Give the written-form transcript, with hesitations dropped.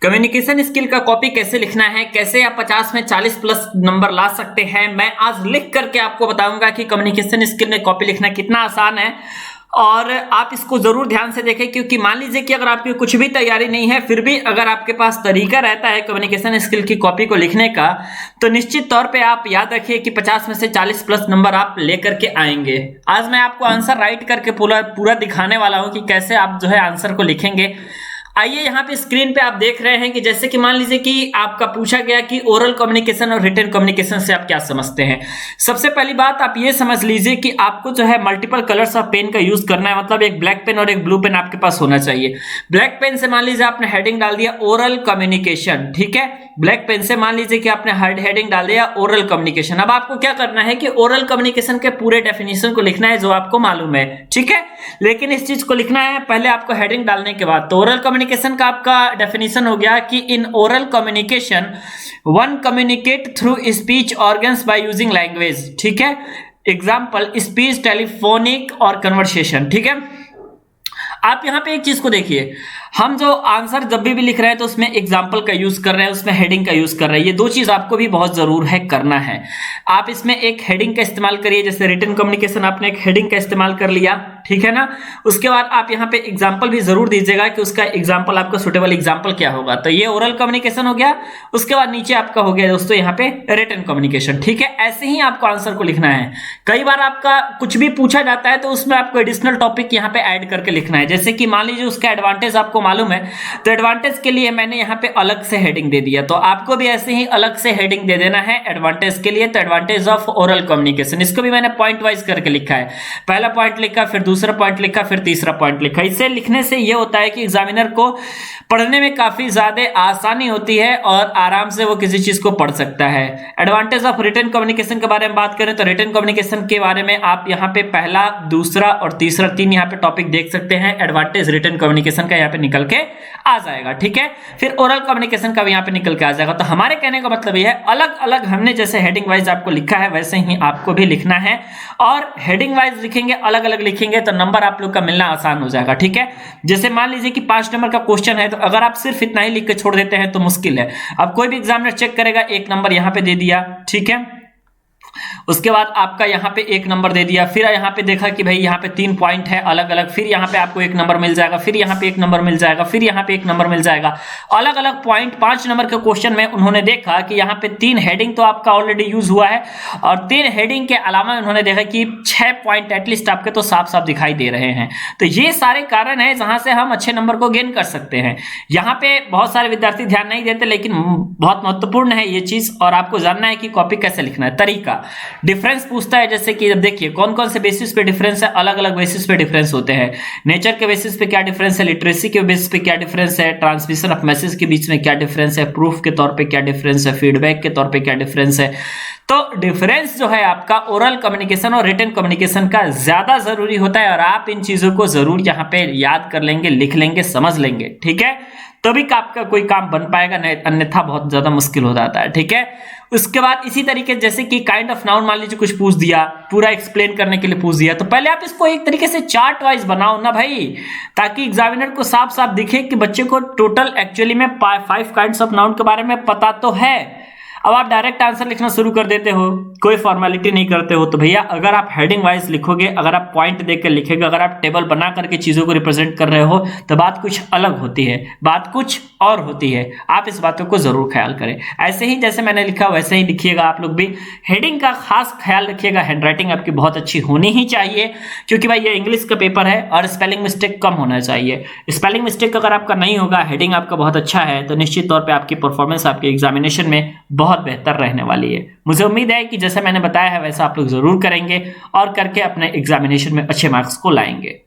Communication skill का copy कैसे लिखना है, कैसे आप 50 में 40 प्लस नंबर ला सकते हैं, मैं आज लिख करके आपको बताऊंगा कि कम्युनिकेशन स्किल में कॉपी लिखना कितना आसान है। और आप इसको जरूर ध्यान से देखें, क्योंकि मान लीजिए कि अगर आपकी कुछ भी तैयारी नहीं है, फिर भी अगर आपके पास तरीका रहता है कम्युनिकेशन स्किल की कॉपी को लिखने का, तो निश्चित तौर पे आप याद रखिए कि 50 में से 40 प्लस नंबर आप लेकर के आएंगे। आज मैं आपको आंसर राइट करके पूरा पूरा दिखाने वाला हूं कि कैसे आप जो है आंसर को लिखेंगे। आइए यहाँ पे स्क्रीन पे आप देख रहे हैं कि जैसे कि मान लीजिए कि आपका पूछा गया कि ओरल कम्युनिकेशन और रिटन कम्युनिकेशन से आप क्या समझते हैं। सबसे पहली बात आप ये समझ लीजिए कि आपको जो है मल्टीपल कलर्स ऑफ पेन का यूज करना है, मतलब एक ब्लैक पेन और एक ब्लू पेन आपके पास होना चाहिए। ब्लैक पेन से मान लीजिए आपने हेडिंग डाल दिया ओरल कम्युनिकेशन, ठीक है। ब्लैक पेन से मान लीजिए कि आपने हेडिंग डाल दिया ओरल कम्युनिकेशन। अब आपको क्या करना है कि ओरल कम्युनिकेशन के पूरे डेफिनेशन को लिखना है जो आपको मालूम है, ठीक है। लेकिन इस चीज को लिखना है पहले आपको हेडिंग डालने के बाद। तो ओरल कम्युनिकेशन का आपका डेफिनेशन हो गया कि in oral communication one communicate through speech organs by using language, ठीक है। एग्जाम्पल स्पीच, टेलीफोनिक और कन्वर्सेशन, ठीक है। आप यहां पे एक चीज को देखिए, हम जो आंसर जब भी लिख रहे हैं तो उसमें एग्जाम्पल का यूज कर रहे हैं, उसमें हेडिंग का यूज कर रहे हैं। ये दो चीज आपको भी बहुत जरूर है करना है। आप इसमें एक हेडिंग का इस्तेमाल करिए, जैसे रिटन कम्युनिकेशन आपने एक हेडिंग का इस्तेमाल कर लिया, ठीक है ना। उसके बाद आप यहाँ पे एग्जाम्पल भी जरूर दीजिएगा कि उसका एग्जाम्पल, आपका सुटेबल एग्जाम्पल क्या होगा। तो ये ओरल कम्युनिकेशन हो गया। उसके बाद नीचे आपका हो गया दोस्तों यहाँ पे रिटन कम्युनिकेशन, ठीक है। ऐसे ही आपको आंसर को लिखना है। कई बार आपका कुछ भी पूछा जाता है तो उसमें आपको एडिशनल टॉपिक यहाँ पे ऐड करके लिखना है। जैसे कि मान लीजिए उसका एडवांटेज आपको मालूम है, तो एडवांटेज के लिए मैंने यहाँ पे अलग से हेडिंग दे दिया। तो आपको भी ऐसे ही अलग से हेडिंग दे देना है एडवांटेज के लिए। तो एडवांटेज ऑफ ओरल कम्युनिकेशन, इसको भी मैंने पॉइंट वाइज करके लिखा है। पहला पॉइंट लिखा, फिर दूसरा पॉइंट लिखा, फिर तीसरा पॉइंट लिखा। इसे लिखने से यह होता है कि एग्जामिनर को पढ़ने में काफी ज्यादा आसानी होती है और आराम से वो किसी चीज को पढ़ सकता है। एडवांटेज ऑफ रिटन कम्युनिकेशन के बारे में बात करें तो रिटन कम्युनिकेशन के बारे में आप यहाँ पे पहला, दूसरा और तीसरा, तीन यहाँ पे टॉपिक देख सकते हैं। एडवांटेज रिटन कम्युनिकेशन का यहाँ पे निकल के आ जाएगा, ठीक है। फिर ओरल कम्युनिकेशन का भी यहाँ पे निकल के आ जाएगा। तो हमारे कहने का मतलब यह है, अलग अलग हमने जैसे हेडिंग वाइज आपको लिखा है वैसे ही आपको भी लिखना है। और हेडिंग वाइज लिखेंगे, अलग अलग लिखेंगे तो नंबर आप लोग का मिलना आसान हो जाएगा, ठीक है। जैसे मान लीजिए कि 5 नंबर का क्वेश्चन है, तो अगर आप सिर्फ इतना ही लिख के छोड़ देते हैं तो मुश्किल है। अब कोई भी एग्जामिनर चेक करेगा, 1 नंबर यहाँ पे दे दिया, ठीक है। उसके बाद आपका यहाँ पे 1 नंबर दे दिया, फिर यहाँ पे देखा कि भाई यहाँ पे 3 पॉइंट है अलग अलग, फिर यहाँ पे आपको 1 नंबर मिल जाएगा, फिर यहाँ पे 1 नंबर मिल जाएगा, फिर यहाँ पे 1 नंबर मिल जाएगा। अलग अलग पॉइंट 5 नंबर के क्वेश्चन में उन्होंने देखा कि यहाँ पे 3 हेडिंग तो आपका ऑलरेडी यूज हुआ है, और 3 हेडिंग के अलावा उन्होंने देखा कि 6 पॉइंट एटलीस्ट आपके तो साफ साफ दिखाई दे रहे हैं। तो ये सारे कारण है जहां से हम अच्छे नंबर को गेन कर सकते हैं। यहाँ पे बहुत सारे विद्यार्थी ध्यान नहीं देते, लेकिन बहुत महत्वपूर्ण है ये चीज, और आपको जानना है कि कॉपी कैसे लिखना है। तरीका, डिफरेंस पूछता है, जैसे कि देखिए कौन कौन से बेसिस पे डिफरेंस है, अलग अलग बेसिस पे डिफरेंस होते हैं। नेचर के बेसिस पे क्या डिफरेंस है, लिटरेसी के बेसिस पे क्या डिफरेंस है, ट्रांसमिशन ऑफ मैसेज के बीच में क्या डिफरेंस है, प्रूफ के तौर पे क्या डिफरेंस है, फीडबैक के तौर पे क्या डिफरेंस है। तो डिफरेंस जो है आपका ओरल कम्युनिकेशन और रिटन कम्युनिकेशन का ज्यादा जरूरी होता है, और आप इन चीजों को जरूर यहाँ पे याद कर लेंगे, लिख लेंगे, समझ लेंगे, ठीक है। तभी आपका कोई काम बन पाएगा, नहीं अन्यथा बहुत ज्यादा मुश्किल हो जाता है, ठीक है। उसके बाद इसी तरीके जैसे कि काइंड ऑफ नाउन मान लीजिए कुछ पूछ दिया, पूरा एक्सप्लेन करने के लिए पूछ दिया, तो पहले आप इसको एक तरीके से चार्ट वाइज बनाओ ना भाई, ताकि एग्जामिनर को साफ साफ दिखे कि बच्चे को टोटल एक्चुअली में 5 काइंड्स ऑफ नाउन के बारे में पता तो है। अब आप डायरेक्ट आंसर लिखना शुरू कर देते हो, कोई फॉर्मेलिटी नहीं करते हो, तो भैया अगर आप हेडिंग वाइज लिखोगे, अगर आप पॉइंट देकर लिखेंगे, अगर आप टेबल बना करके चीजों को रिप्रेजेंट कर रहे हो, तो बात कुछ अलग होती है, बात कुछ और होती है। आप इस बातों को जरूर ख्याल करें। ऐसे ही जैसे मैंने लिखा वैसे ही लिखिएगा आप लोग भी। हेडिंग का खास ख्याल रखिएगा, हैंडराइटिंग आपकी बहुत अच्छी होनी ही चाहिए, क्योंकि भाई ये इंग्लिश का पेपर है और स्पेलिंग मिस्टेक कम होना चाहिए। स्पेलिंग मिस्टेक अगर आपका नहीं होगा, हेडिंग आपका बहुत अच्छा है, तो निश्चित तौर पर आपकी परफॉर्मेंस आपके एग्जामिनेशन में बहुत बेहतर रहने वाली है। मुझे उम्मीद है कि जैसे मैंने बताया है वैसा आप लोग जरूर करेंगे और करके अपने एग्जामिनेशन में अच्छे मार्क्स को लाएंगे।